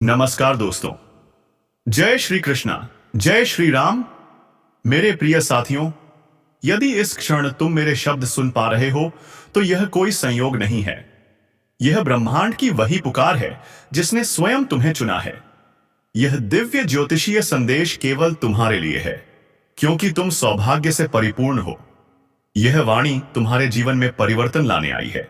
नमस्कार दोस्तों। जय श्री कृष्णा। जय श्री राम। मेरे प्रिय साथियों, यदि इस क्षण तुम मेरे शब्द सुन पा रहे हो तो यह कोई संयोग नहीं है। यह ब्रह्मांड की वही पुकार है जिसने स्वयं तुम्हें चुना है। यह दिव्य ज्योतिषीय संदेश केवल तुम्हारे लिए है, क्योंकि तुम सौभाग्य से परिपूर्ण हो। यह वाणी तुम्हारे जीवन में परिवर्तन लाने आई है।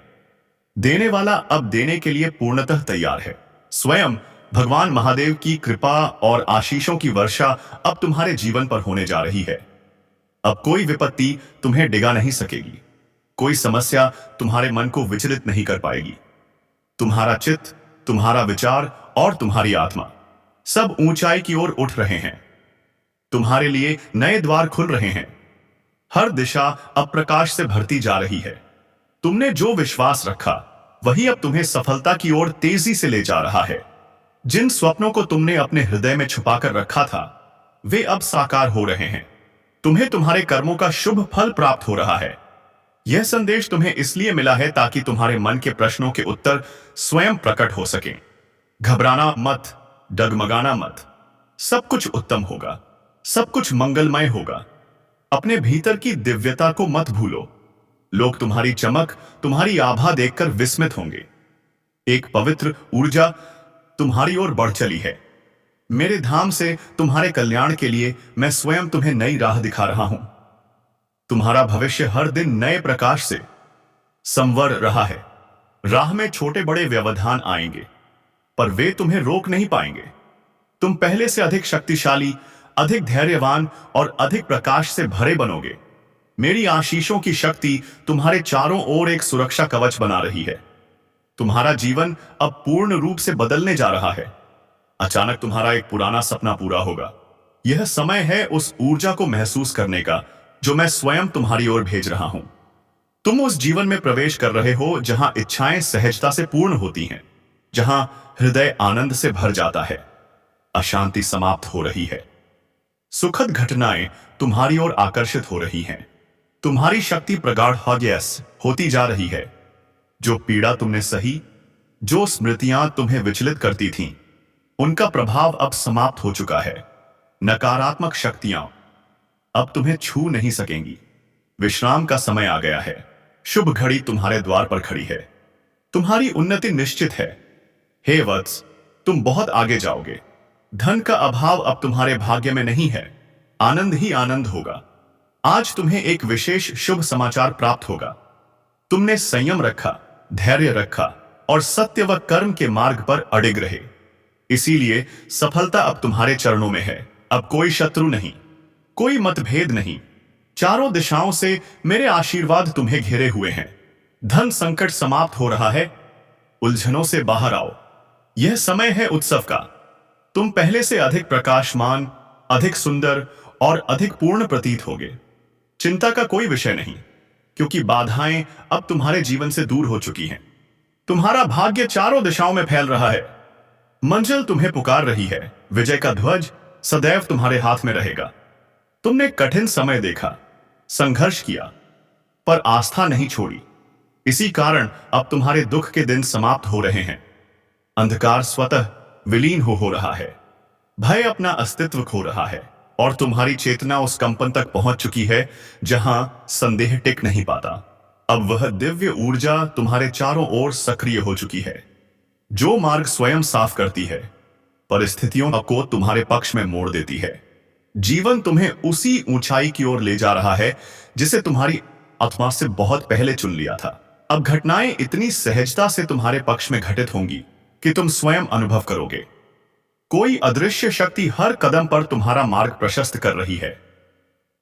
देने वाला अब देने के लिए पूर्णतः तैयार है। स्वयं भगवान महादेव की कृपा और आशीषों की वर्षा अब तुम्हारे जीवन पर होने जा रही है। अब कोई विपत्ति तुम्हें डिगा नहीं सकेगी। कोई समस्या तुम्हारे मन को विचलित नहीं कर पाएगी। तुम्हारा चित्त, तुम्हारा विचार और तुम्हारी आत्मा सब ऊंचाई की ओर उठ रहे हैं। तुम्हारे लिए नए द्वार खुल रहे हैं। हर दिशा अब प्रकाश से भरती जा रही है। तुमने जो विश्वास रखा वही अब तुम्हें सफलता की ओर तेजी से ले जा रहा है। जिन स्वप्नों को तुमने अपने हृदय में छुपाकर रखा था वे अब साकार हो रहे हैं। तुम्हें तुम्हारे कर्मों का शुभ फल प्राप्त हो रहा है। यह संदेश तुम्हें इसलिए मिला है ताकि तुम्हारे मन के प्रश्नों के उत्तर स्वयं प्रकट हो सकें। घबराना मत, डगमगाना मत। सब कुछ उत्तम होगा, सब कुछ मंगलमय होगा। अपने भीतर की दिव्यता को मत भूलो। लोग तुम्हारी चमक, तुम्हारी आभा देखकर विस्मित होंगे। एक पवित्र ऊर्जा तुम्हारी ओर बढ़ चली है। मेरे धाम से तुम्हारे कल्याण के लिए मैं स्वयं तुम्हें नई राह दिखा रहा हूं। तुम्हारा भविष्य हर दिन नए प्रकाश से संवर रहा है। राह में छोटे बड़े व्यवधान आएंगे, पर वे तुम्हें रोक नहीं पाएंगे। तुम पहले से अधिक शक्तिशाली, अधिक धैर्यवान और अधिक प्रकाश से भरे बनोगे। मेरी आशीषों की शक्ति तुम्हारे चारों ओर एक सुरक्षा कवच बना रही है। तुम्हारा जीवन अब पूर्ण रूप से बदलने जा रहा है। अचानक तुम्हारा एक पुराना सपना पूरा होगा। यह समय है उस ऊर्जा को महसूस करने का जो मैं स्वयं तुम्हारी ओर भेज रहा हूं। तुम उस जीवन में प्रवेश कर रहे हो जहां इच्छाएं सहजता से पूर्ण होती हैं, जहां हृदय आनंद से भर जाता है, अशांति समाप्त हो रही है। सुखद घटनाएं तुम्हारी ओर आकर्षित हो रही हैं। तुम्हारी शक्ति प्रगाढ़ होती जा रही है। जो पीड़ा तुमने सही, जो स्मृतियां तुम्हें विचलित करती थीं, उनका प्रभाव अब समाप्त हो चुका है। नकारात्मक शक्तियां अब तुम्हें छू नहीं सकेंगी। विश्राम का समय आ गया है। शुभ घड़ी तुम्हारे द्वार पर खड़ी है। तुम्हारी उन्नति निश्चित है। हे वत्स, तुम बहुत आगे जाओगे। धन का अभाव अब तुम्हारे भाग्य में नहीं है। आनंद ही आनंद होगा। आज तुम्हें एक विशेष शुभ समाचार प्राप्त होगा। तुमने संयम रखा, धैर्य रखा और सत्य व कर्म के मार्ग पर अडिग रहे। इसीलिए सफलता अब तुम्हारे चरणों में है। अब कोई शत्रु नहीं, कोई मतभेद नहीं। चारों दिशाओं से मेरे आशीर्वाद तुम्हें घेरे हुए हैं। धन संकट समाप्त हो रहा है। उलझनों से बाहर आओ। यह समय है उत्सव का। तुम पहले से अधिक प्रकाशमान, अधिक सुंदर और अधिक पूर्ण प्रतीत होगे। चिंता का कोई विषय नहीं, क्योंकि बाधाएं अब तुम्हारे जीवन से दूर हो चुकी हैं। तुम्हारा भाग्य चारों दिशाओं में फैल रहा है। मंजिल तुम्हें पुकार रही है। विजय का ध्वज सदैव तुम्हारे हाथ में रहेगा। तुमने कठिन समय देखा, संघर्ष किया, पर आस्था नहीं छोड़ी। इसी कारण अब तुम्हारे दुख के दिन समाप्त हो रहे हैं। अंधकार स्वतः विलीन हो रहा है। भय अपना अस्तित्व खो रहा है और तुम्हारी चेतना उस कंपन तक पहुंच चुकी है जहां संदेह टिक नहीं पाता। अब वह दिव्य ऊर्जा तुम्हारे चारों ओर सक्रिय हो चुकी है, जो मार्ग स्वयं साफ करती है, परिस्थितियों को तुम्हारे पक्ष में मोड़ देती है। जीवन तुम्हें उसी ऊंचाई की ओर ले जा रहा है जिसे तुम्हारी आत्मा से बहुत पहले चुन लिया था। अब घटनाएं इतनी सहजता से तुम्हारे पक्ष में घटित होंगी कि तुम स्वयं अनुभव करोगे। कोई अदृश्य शक्ति हर कदम पर तुम्हारा मार्ग प्रशस्त कर रही है।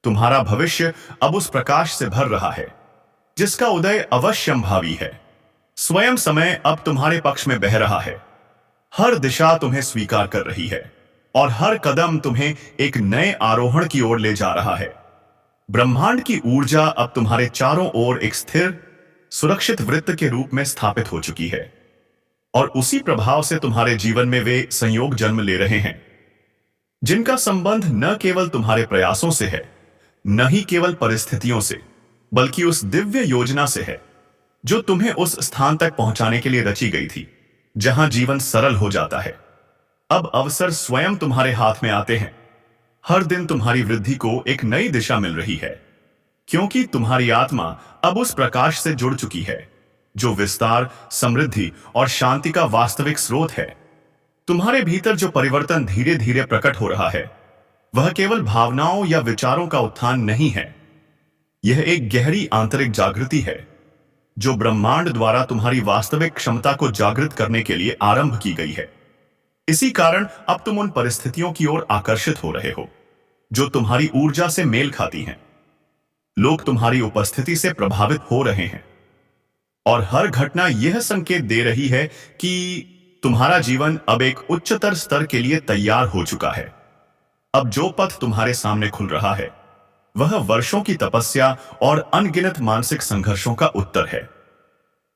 तुम्हारा भविष्य अब उस प्रकाश से भर रहा है जिसका उदय अवश्यंभावी है। स्वयं समय अब तुम्हारे पक्ष में बह रहा है। हर दिशा तुम्हें स्वीकार कर रही है और हर कदम तुम्हें एक नए आरोहण की ओर ले जा रहा है। ब्रह्मांड की ऊर्जा अब तुम्हारे चारों ओर एक स्थिर, सुरक्षित वृत्त के रूप में स्थापित हो चुकी है और उसी प्रभाव से तुम्हारे जीवन में वे संयोग जन्म ले रहे हैं जिनका संबंध न केवल तुम्हारे प्रयासों से है, न ही केवल परिस्थितियों से, बल्कि उस दिव्य योजना से है जो तुम्हें उस स्थान तक पहुंचाने के लिए रची गई थी जहां जीवन सरल हो जाता है। अब अवसर स्वयं तुम्हारे हाथ में आते हैं। हर दिन तुम्हारी वृद्धि को एक नई दिशा मिल रही है, क्योंकि तुम्हारी आत्मा अब उस प्रकाश से जुड़ चुकी है जो विस्तार, समृद्धि और शांति का वास्तविक स्रोत है। तुम्हारे भीतर जो परिवर्तन धीरे धीरे प्रकट हो रहा है, वह केवल भावनाओं या विचारों का उत्थान नहीं है। यह एक गहरी आंतरिक जागृति है जो ब्रह्मांड द्वारा तुम्हारी वास्तविक क्षमता को जागृत करने के लिए आरंभ की गई है। इसी कारण अब तुम उन परिस्थितियों की ओर आकर्षित हो रहे हो जो तुम्हारी ऊर्जा से मेल खाती हैं। लोग तुम्हारी उपस्थिति से प्रभावित हो रहे हैं और हर घटना यह संकेत दे रही है कि तुम्हारा जीवन अब एक उच्चतर स्तर के लिए तैयार हो चुका है। अब जो पथ तुम्हारे सामने खुल रहा है, वह वर्षों की तपस्या और अनगिनत मानसिक संघर्षों का उत्तर है।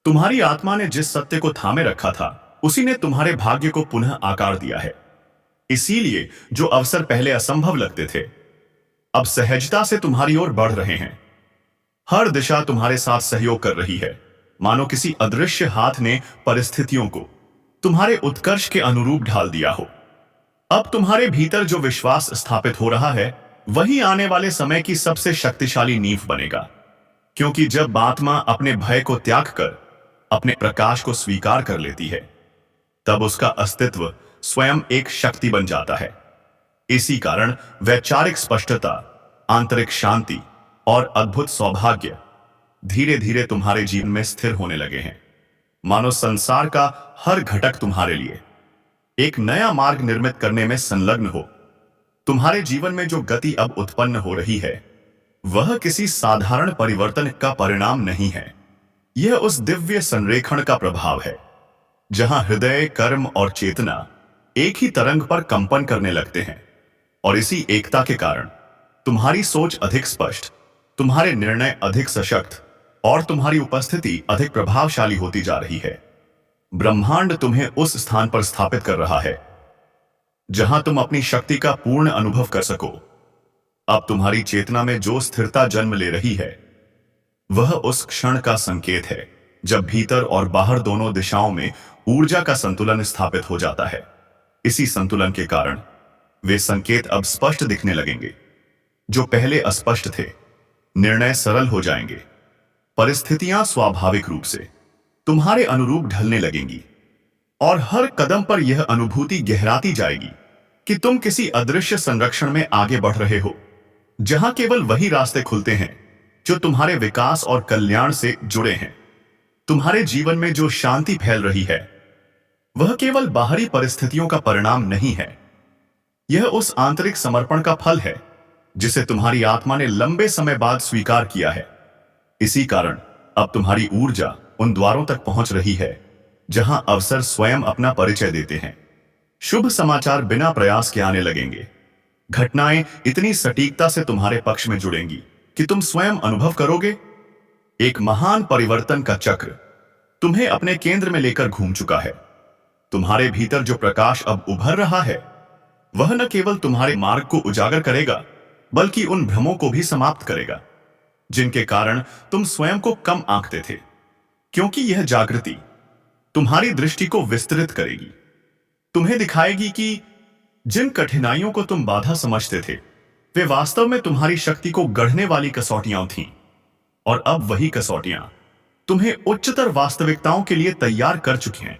तुम्हारी आत्मा ने जिस सत्य को थामे रखा था, उसी ने तुम्हारे भाग्य को पुनः आकार दिया है। इसीलिए जो अवसर पहले असंभव लगते थे, अब सहजता से तुम्हारी ओर बढ़ रहे हैं। हर दिशा तुम्हारे साथ सहयोग कर रही है, मानो किसी अदृश्य हाथ ने परिस्थितियों को तुम्हारे उत्कर्ष के अनुरूप ढाल दिया हो। अब तुम्हारे भीतर जो विश्वास स्थापित हो रहा है, वही आने वाले समय की सबसे शक्तिशाली नींव बनेगा। क्योंकि जब आत्मा अपने भय को त्याग कर अपने प्रकाश को स्वीकार कर लेती है, तब उसका अस्तित्व स्वयं एक शक्ति बन जाता है। इसी कारण वैचारिक स्पष्टता, आंतरिक शांति और अद्भुत सौभाग्य धीरे धीरे तुम्हारे जीवन में स्थिर होने लगे हैं। मानो संसार का हर घटक तुम्हारे लिए एक नया मार्ग निर्मित करने में संलग्न हो। तुम्हारे जीवन में जो गति अब उत्पन्न हो रही है, वह किसी साधारण परिवर्तन का परिणाम नहीं है। यह उस दिव्य संरेखण का प्रभाव है जहां हृदय, कर्म और चेतना एक ही तरंग पर कंपन करने लगते हैं। और इसी एकता के कारण तुम्हारी सोच अधिक स्पष्ट, तुम्हारे निर्णय अधिक सशक्त और तुम्हारी उपस्थिति अधिक प्रभावशाली होती जा रही है। ब्रह्मांड तुम्हें उस स्थान पर स्थापित कर रहा है जहां तुम अपनी शक्ति का पूर्ण अनुभव कर सको। अब तुम्हारी चेतना में जो स्थिरता जन्म ले रही है, वह उस क्षण का संकेत है जब भीतर और बाहर दोनों दिशाओं में ऊर्जा का संतुलन स्थापित हो जाता है। इसी संतुलन के कारण वे संकेत अब स्पष्ट दिखने लगेंगे जो पहले अस्पष्ट थे। निर्णय सरल हो जाएंगे, परिस्थितियां स्वाभाविक रूप से तुम्हारे अनुरूप ढलने लगेंगी और हर कदम पर यह अनुभूति गहराती जाएगी कि तुम किसी अदृश्य संरक्षण में आगे बढ़ रहे हो, जहां केवल वही रास्ते खुलते हैं जो तुम्हारे विकास और कल्याण से जुड़े हैं। तुम्हारे जीवन में जो शांति फैल रही है, वह केवल बाहरी परिस्थितियों का परिणाम नहीं है। यह उस आंतरिक समर्पण का फल है जिसे तुम्हारी आत्मा ने लंबे समय बाद स्वीकार किया है। इसी कारण अब तुम्हारी ऊर्जा उन द्वारों तक पहुंच रही है जहां अवसर स्वयं अपना परिचय देते हैं। शुभ समाचार बिना प्रयास के आने लगेंगे। घटनाएं इतनी सटीकता से तुम्हारे पक्ष में जुड़ेंगी कि तुम स्वयं अनुभव करोगे एक महान परिवर्तन का चक्र तुम्हें अपने केंद्र में लेकर घूम चुका है। तुम्हारे भीतर जो प्रकाश अब उभर रहा है, वह न केवल तुम्हारे मार्ग को उजागर करेगा, बल्कि उन भ्रमों को भी समाप्त करेगा जिनके कारण तुम स्वयं को कम आंकते थे। क्योंकि यह जागृति तुम्हारी दृष्टि को विस्तृत करेगी, तुम्हें दिखाएगी कि जिन कठिनाइयों को तुम बाधा समझते थे, वे वास्तव में तुम्हारी शक्ति को गढ़ने वाली कसौटियां थीं। और अब वही कसौटियां तुम्हें उच्चतर वास्तविकताओं के लिए तैयार कर चुकी हैं,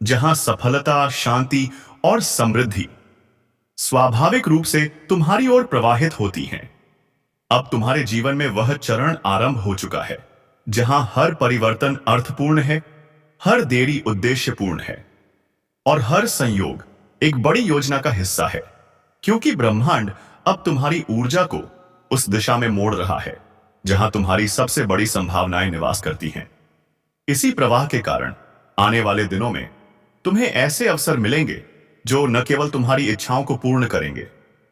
जहां सफलता, शांति और समृद्धि स्वाभाविक रूप से तुम्हारी ओर प्रवाहित होती हैं। अब तुम्हारे जीवन में वह चरण आरंभ हो चुका है जहां हर परिवर्तन अर्थपूर्ण है, हर देरी उद्देश्यपूर्ण है और हर संयोग एक बड़ी योजना का हिस्सा है। क्योंकि ब्रह्मांड अब तुम्हारी ऊर्जा को उस दिशा में मोड़ रहा है जहां तुम्हारी सबसे बड़ी संभावनाएं निवास करती हैं। इसी प्रवाह के कारण आने वाले दिनों में तुम्हें ऐसे अवसर मिलेंगे जो न केवल तुम्हारी इच्छाओं को पूर्ण करेंगे,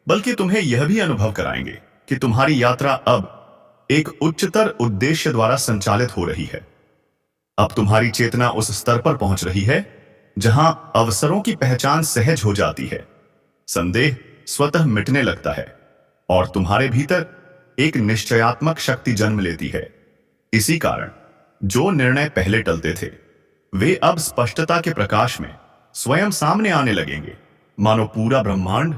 बल्कि तुम्हें यह भी अनुभव कराएंगे कि तुम्हारी यात्रा अब एक उच्चतर उद्देश्य द्वारा संचालित हो रही है। अब तुम्हारी चेतना उस स्तर पर पहुंच रही है जहां अवसरों की पहचान सहज हो जाती है, संदेह स्वतः मिटने लगता है और तुम्हारे भीतर एक निश्चयात्मक शक्ति जन्म लेती है। इसी कारण जो निर्णय पहले टलते थे, वे अब स्पष्टता के प्रकाश में स्वयं सामने आने लगेंगे। मानो पूरा ब्रह्मांड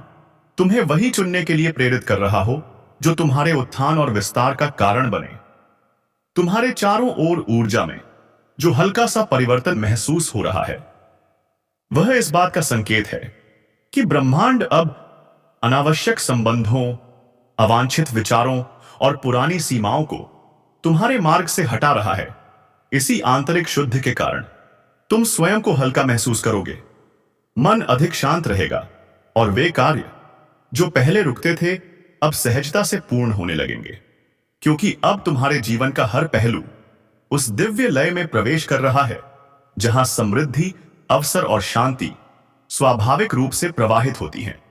तुम्हें वही चुनने के लिए प्रेरित कर रहा हो जो तुम्हारे उत्थान और विस्तार का कारण बने। तुम्हारे चारों ओर ऊर्जा में जो हल्का सा परिवर्तन महसूस हो रहा है, वह इस बात का संकेत है कि ब्रह्मांड अब अनावश्यक संबंधों, अवांछित विचारों और पुरानी सीमाओं को तुम्हारे मार्ग से हटा रहा है। इसी आंतरिक शुद्ध के कारण तुम स्वयं को हल्का महसूस करोगे, मन अधिक शांत रहेगा और वे कार्य जो पहले रुकते थे अब सहजता से पूर्ण होने लगेंगे, क्योंकि अब तुम्हारे जीवन का हर पहलू उस दिव्य लय में प्रवेश कर रहा है जहां समृद्धि, अवसर और शांति स्वाभाविक रूप से प्रवाहित होती हैं।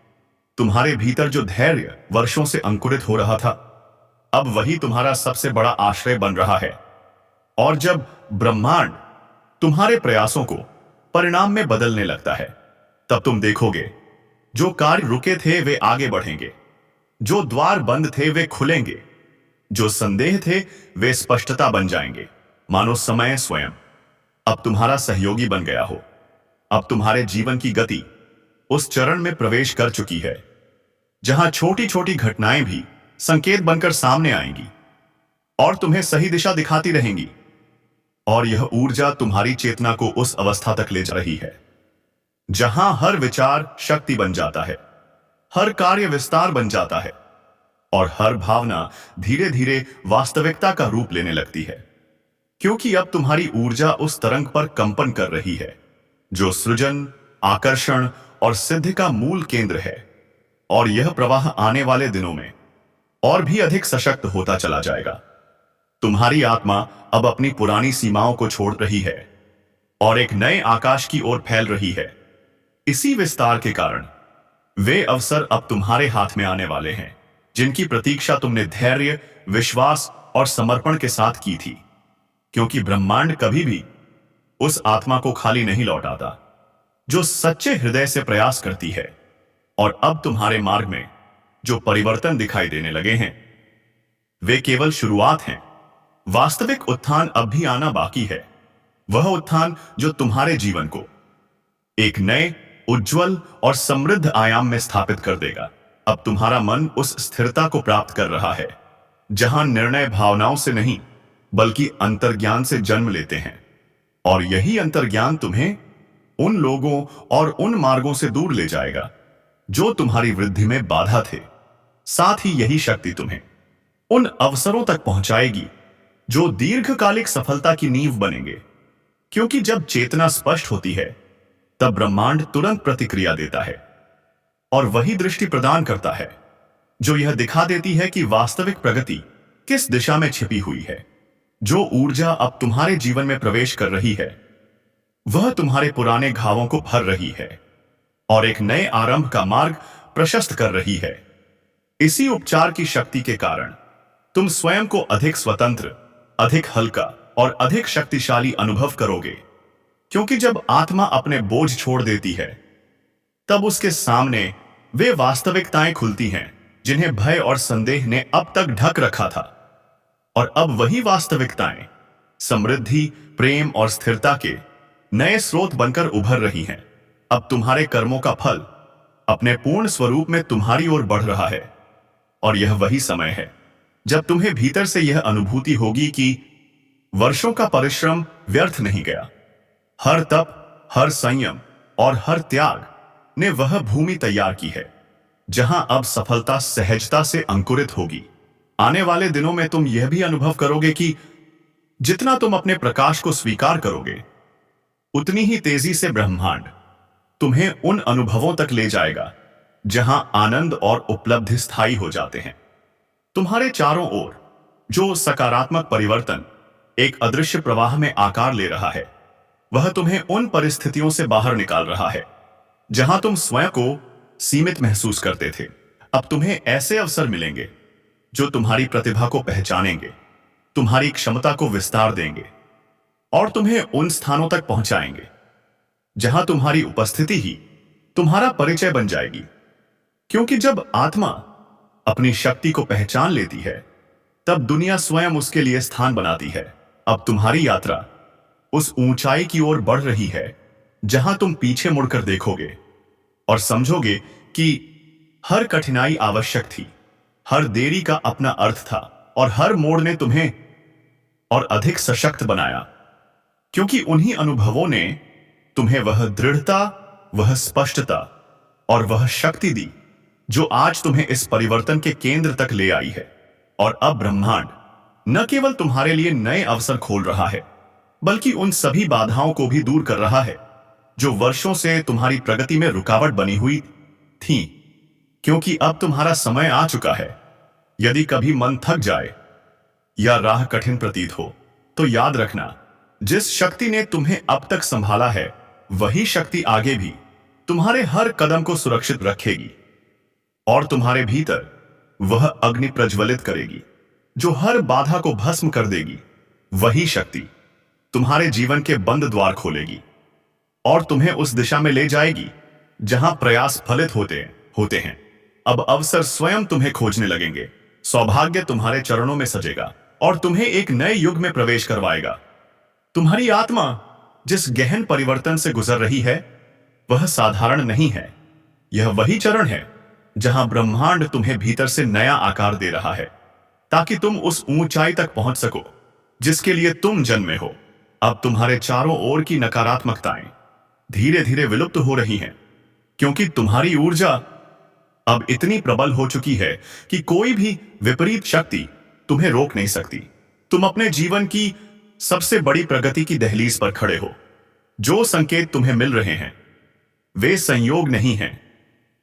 तुम्हारे भीतर जो धैर्य वर्षों से अंकुरित हो रहा था, अब वही तुम्हारा सबसे बड़ा आश्रय बन रहा है। और जब ब्रह्मांड तुम्हारे प्रयासों को परिणाम में बदलने लगता है, तब तुम देखोगे जो कार्य रुके थे वे आगे बढ़ेंगे, जो द्वार बंद थे वे खुलेंगे, जो संदेह थे वे स्पष्टता बन जाएंगे। मानो समय स्वयं अब तुम्हारा सहयोगी बन गया हो। अब तुम्हारे जीवन की गति उस चरण में प्रवेश कर चुकी है जहां छोटी छोटी घटनाएं भी संकेत बनकर सामने आएंगी और तुम्हें सही दिशा दिखाती रहेंगी। और यह ऊर्जा तुम्हारी चेतना को उस अवस्था तक ले जा रही है जहां हर विचार शक्ति बन जाता है, हर कार्य विस्तार बन जाता है और हर भावना धीरे धीरे वास्तविकता का रूप लेने लगती है, क्योंकि अब तुम्हारी ऊर्जा उस तरंग पर कंपन कर रही है जो सृजन, आकर्षण और सिद्धि का मूल केंद्र है। और यह प्रवाह आने वाले दिनों में और भी अधिक सशक्त होता चला जाएगा। तुम्हारी आत्मा अब अपनी पुरानी सीमाओं को छोड़ रही है और एक नए आकाश की ओर फैल रही है। इसी विस्तार के कारण वे अवसर अब तुम्हारे हाथ में आने वाले हैं जिनकी प्रतीक्षा तुमने धैर्य, विश्वास और समर्पण के साथ की थी, क्योंकि ब्रह्मांड कभी भी उस आत्मा को खाली नहीं लौटाता जो सच्चे हृदय से प्रयास करती है। और अब तुम्हारे मार्ग में जो परिवर्तन दिखाई देने लगे हैं वे केवल शुरुआत हैं। वास्तविक उत्थान अब भी आना बाकी है, वह उत्थान जो तुम्हारे जीवन को एक नए, उज्जवल और समृद्ध आयाम में स्थापित कर देगा। अब तुम्हारा मन उस स्थिरता को प्राप्त कर रहा है जहां निर्णय भावनाओं से नहीं बल्कि अंतर्ज्ञान से जन्म लेते हैं। और यही अंतर्ज्ञान तुम्हें उन लोगों और उन मार्गों से दूर ले जाएगा जो तुम्हारी वृद्धि में बाधा थे। साथ ही यही शक्ति तुम्हें उन अवसरों तक पहुंचाएगी जो दीर्घकालिक सफलता की नींव बनेंगे, क्योंकि जब चेतना स्पष्ट होती है तब ब्रह्मांड तुरंत प्रतिक्रिया देता है और वही दृष्टि प्रदान करता है जो यह दिखा देती है कि वास्तविक प्रगति किस दिशा में छिपी हुई है। जो ऊर्जा अब तुम्हारे जीवन में प्रवेश कर रही है वह तुम्हारे पुराने घावों को भर रही है और एक नए आरंभ का मार्ग प्रशस्त कर रही है। इसी उपचार की शक्ति के कारण तुम स्वयं को अधिक स्वतंत्र, अधिक हल्का और अधिक शक्तिशाली अनुभव करोगे, क्योंकि जब आत्मा अपने बोझ छोड़ देती है तब उसके सामने वे वास्तविकताएं खुलती हैं जिन्हें भय और संदेह ने अब तक ढक रखा था। और अब वही वास्तविकताएं समृद्धि, प्रेम और स्थिरता के नए स्रोत बनकर उभर रही हैं। अब तुम्हारे कर्मों का फल अपने पूर्ण स्वरूप में तुम्हारी ओर बढ़ रहा है और यह वही समय है जब तुम्हें भीतर से यह अनुभूति होगी कि वर्षों का परिश्रम व्यर्थ नहीं गया। हर तप, हर संयम और हर त्याग ने वह भूमि तैयार की है जहां अब सफलता सहजता से अंकुरित होगी। आने वाले दिनों में तुम यह भी अनुभव करोगे कि जितना तुम अपने प्रकाश को स्वीकार करोगे उतनी ही तेजी से ब्रह्मांड तुम्हें उन अनुभवों तक ले जाएगा जहां आनंद और उपलब्धि स्थायी हो जाते हैं। तुम्हारे चारों ओर जो सकारात्मक परिवर्तन एक अदृश्य प्रवाह में आकार ले रहा है, वह तुम्हें उन परिस्थितियों से बाहर निकाल रहा है जहां तुम स्वयं को सीमित महसूस करते थे। अब तुम्हें ऐसे अवसर मिलेंगे जो तुम्हारी प्रतिभा को पहचानेंगे, तुम्हारी क्षमता को विस्तार देंगे और तुम्हें उन स्थानों तक पहुंचाएंगे जहां तुम्हारी उपस्थिति ही तुम्हारा परिचय बन जाएगी। क्योंकि जब आत्मा अपनी शक्ति को पहचान लेती है तब दुनिया स्वयं उसके लिए स्थान बनाती है। अब तुम्हारी यात्रा उस ऊंचाई की ओर बढ़ रही है जहां तुम पीछे मुड़कर देखोगे और समझोगे कि हर कठिनाई आवश्यक थी, हर देरी का अपना अर्थ था और हर मोड़ ने तुम्हें और अधिक सशक्त बनाया, क्योंकि उन्हीं अनुभवों ने तुम्हें वह दृढ़ता, वह स्पष्टता और वह शक्ति दी जो आज तुम्हें इस परिवर्तन के केंद्र तक ले आई है। और अब ब्रह्मांड न केवल तुम्हारे लिए नए अवसर खोल रहा है, बल्कि उन सभी बाधाओं को भी दूर कर रहा है जो वर्षों से तुम्हारी प्रगति में रुकावट बनी हुई थी, क्योंकि अब तुम्हारा समय आ चुका है। यदि कभी मन थक जाए या राह कठिन प्रतीत हो, तो याद रखना, जिस शक्ति ने तुम्हें अब तक संभाला है, वही शक्ति आगे भी तुम्हारे हर कदम को सुरक्षित रखेगी और तुम्हारे भीतर वह अग्नि प्रज्वलित करेगी जो हर बाधा को भस्म कर देगी। वही शक्ति तुम्हारे जीवन के बंद द्वार खोलेगी और तुम्हें उस दिशा में ले जाएगी जहां प्रयास फलित होते हैं। अब अवसर स्वयं तुम्हें खोजने लगेंगे, सौभाग्य तुम्हारे चरणों में सजेगा और तुम्हें एक नए युग में प्रवेश करवाएगा। तुम्हारी आत्मा जिस गहन परिवर्तन से गुजर रही है, वह साधारण नहीं है। यह वही चरण है जहां ब्रह्मांड तुम्हें भीतर से नया आकार दे रहा है, ताकि तुम उस ऊंचाई तक पहुंच सको जिसके लिए तुम जन्मे हो। अब तुम्हारे चारों ओर की नकारात्मकताएं धीरे धीरे विलुप्त हो रही हैं, क्योंकि तुम्हारी ऊर्जा अब इतनी प्रबल हो चुकी है कि कोई भी विपरीत शक्ति तुम्हें रोक नहीं सकती। तुम अपने जीवन की सबसे बड़ी प्रगति की दहलीज पर खड़े हो। जो संकेत तुम्हें मिल रहे हैं, वे संयोग नहीं हैं,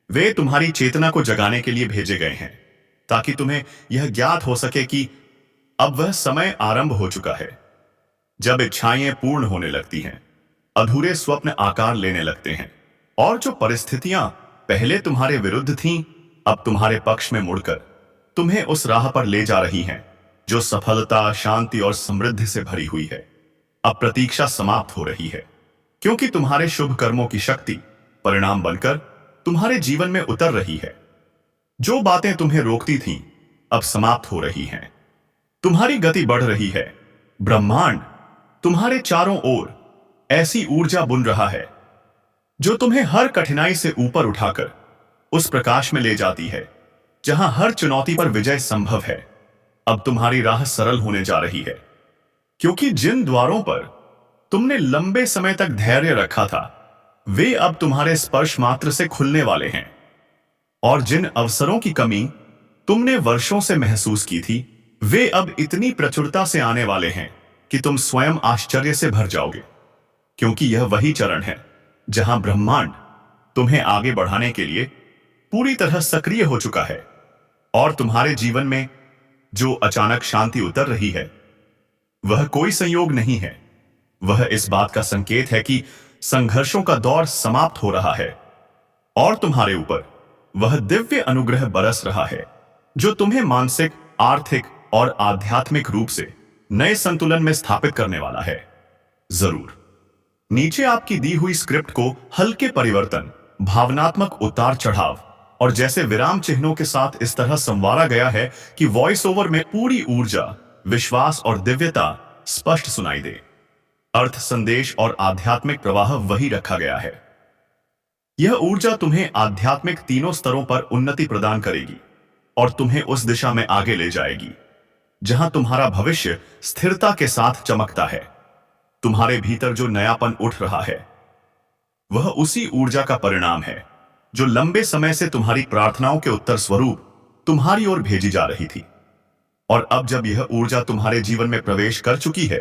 वे तुम्हारी चेतना को जगाने के लिए भेजे गए हैं, ताकि तुम्हें यह ज्ञात हो सके कि अब वह समय आरंभ हो चुका है जब इच्छाएं पूर्ण होने लगती हैं, अधूरे स्वप्न आकार लेने लगते हैं और जो परिस्थितियां पहले तुम्हारे विरुद्ध थीं, अब तुम्हारे पक्ष में मुड़कर तुम्हें उस राह पर ले जा रही हैं जो सफलता, शांति और समृद्धि से भरी हुई है। अब प्रतीक्षा समाप्त हो रही है, क्योंकि तुम्हारे शुभ कर्मों की शक्ति परिणाम बनकर तुम्हारे जीवन में उतर रही है। जो बातें तुम्हें रोकती थीं, अब समाप्त हो रही हैं। तुम्हारी गति बढ़ रही है। ब्रह्मांड तुम्हारे चारों ओर ऐसी ऊर्जा बुन रहा है जो तुम्हें हर कठिनाई से ऊपर उठाकर उस प्रकाश में ले जाती है जहां हर चुनौती पर विजय संभव है। अब तुम्हारी राह सरल होने जा रही है, क्योंकि जिन द्वारों पर तुमने लंबे समय तक धैर्य रखा था, वे अब तुम्हारे स्पर्श मात्र से खुलने वाले हैं। और जिन अवसरों की कमी तुमने वर्षों से महसूस की थी, वे अब इतनी प्रचुरता से आने वाले हैं कि तुम स्वयं आश्चर्य से भर जाओगे, क्योंकि यह वही चरण है जहां ब्रह्मांड तुम्हें आगे बढ़ाने के लिए पूरी तरह सक्रिय हो चुका है। और तुम्हारे जीवन में जो अचानक शांति उतर रही है, वह कोई संयोग नहीं है, वह इस बात का संकेत है कि संघर्षों का दौर समाप्त हो रहा है और तुम्हारे ऊपर वह दिव्य अनुग्रह बरस रहा है जो तुम्हें मानसिक, आर्थिक और आध्यात्मिक रूप से नए संतुलन में स्थापित करने वाला है। जरूर नीचे आपकी दी हुई स्क्रिप्ट को हल्के परिवर्तन, भावनात्मक उतार चढ़ाव और जैसे विराम चिन्हों के साथ इस तरह संवारा गया है कि वॉइस ओवर में पूरी ऊर्जा, विश्वास और दिव्यता स्पष्ट सुनाई दे। अर्थ, संदेश और आध्यात्मिक प्रवाह वही रखा गया है। यह ऊर्जा तुम्हें आध्यात्मिक तीनों स्तरों पर उन्नति प्रदान करेगी और तुम्हें उस दिशा में आगे ले जाएगी जहां तुम्हारा भविष्य स्थिरता के साथ चमकता है। तुम्हारे भीतर जो नयापन उठ रहा है, वह उसी ऊर्जा का परिणाम है जो लंबे समय से तुम्हारी प्रार्थनाओं के उत्तर स्वरूप तुम्हारी ओर भेजी जा रही थी। और अब जब यह ऊर्जा तुम्हारे जीवन में प्रवेश कर चुकी है,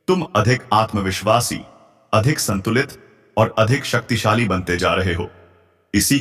तुम अधिक आत्मविश्वासी, अधिक संतुलित और अधिक शक्तिशाली बनते जा रहे हो। इसी